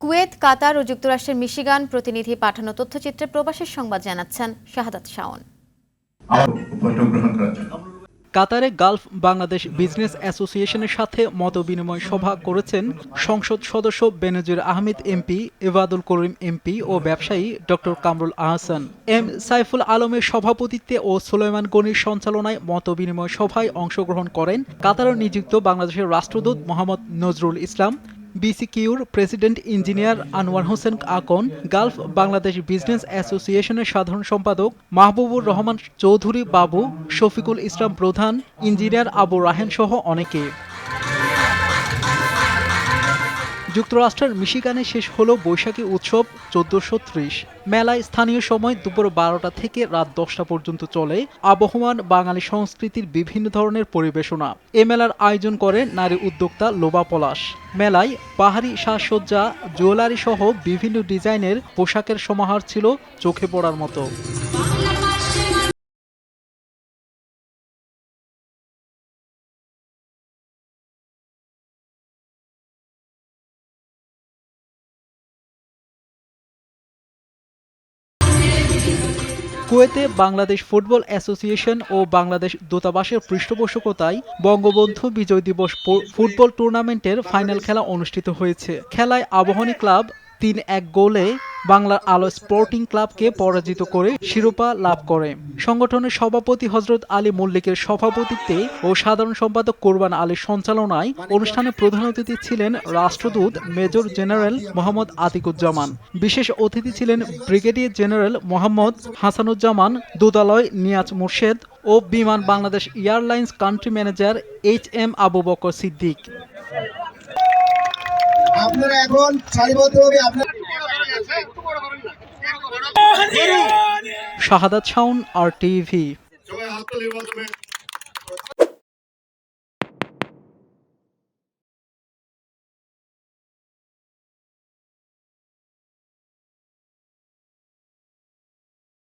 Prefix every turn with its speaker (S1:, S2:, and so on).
S1: Kuwait, কাতার ও যুক্তরাষ্ট্রের Michigan প্রতিনিধি পাঠানো তথ্যচিত্রে প্রবাসের সংবাদ জানাচ্ছেন শাহাদাত শাওন।
S2: কাতারে গালফ বাংলাদেশ বিজনেস অ্যাসোসিয়েশনের সাথে মতবিনিময় সভা করেছেন সংসদ সদস্য বেনজির আহমেদ এমপি, এবাদুল করিম এমপি ও ব্যবসায়ী ডক্টর কামরুল আহসান। এম সাইফুল আলমের সভাপতিত্বে ও সুলাইমান গনির সঞ্চালনায় মতবিনিময় সভায় অংশগ্রহণ করেন কাতারে নিযুক্ত বাংলাদেশের রাষ্ট্রদূত মোহাম্মদ নজরুল ইসলাম, বিসিকিউর president engineer Anwar Hossain Akon, Gulf Bangladesh business অ্যাসোসিয়েশনের সাধারণ সম্পাদক মাহবুবুর রহমান চৌধুরী বাবু, শফিকুল ইসলাম প্রধান, ইঞ্জিনিয়ার আবু রাহেন সহ অনেকে। যুক্তরাষ্ট্রের মিশিগানে শেষ হলো বৈশাখী উৎসব 1430। মেলায় স্থানীয় সময় দুপুর 12টা থেকে রাত 10টা পর্যন্ত চলে আবহমান বাঙালি সংস্কৃতির বিভিন্ন ধরনের পরিবেশনা। এ মেলার আয়োজন করে নারী উদ্যোক্তা লোবা পলাশ। মেলায় পাহাড়ি সাজসজ্জা, জুয়েলারি সহ বিভিন্ন ডিজাইনের পোশাকের সমাহার ছিল চোখে পড়ার মতো। কুয়েতে বাংলাদেশ ফুটবল অ্যাসোসিয়েশন ও বাংলাদেশ দূতাবাসের পৃষ্ঠপোষকতায় বঙ্গবন্ধু বিজয় দিবস ফুটবল টুর্নামেন্টের ফাইনাল খেলা অনুষ্ঠিত হয়েছে। খেলায় আবাহনী ক্লাব ৩-১ গোলে বাংলার আলো স্পোর্টিং ক্লাবকে পরাজিত করে শিরোপা লাভ করে। সংগঠনের সভাপতি হযরত আলী মল্লিকের সভাপতিত্বে ও সাধারণ সম্পাদক কোরবান আলীর সঞ্চালনায় অনুষ্ঠানে প্রধান অতিথি ছিলেন রাষ্ট্রদূত মেজর জেনারেল মোহাম্মদ আতিকুজ্জামান। বিশেষ অতিথি ছিলেন ব্রিগেডিয়ার জেনারেল মোহাম্মদ হাসানুজ্জামান, দূতালয় নিয়াজ মুর্শেদ ও Biman Bangladesh airlines country manager HM Abu Bakar Siddique.
S3: আপনারা এখন সারিবদ্ধভাবে
S2: শাহাদাত শাওন, RTV।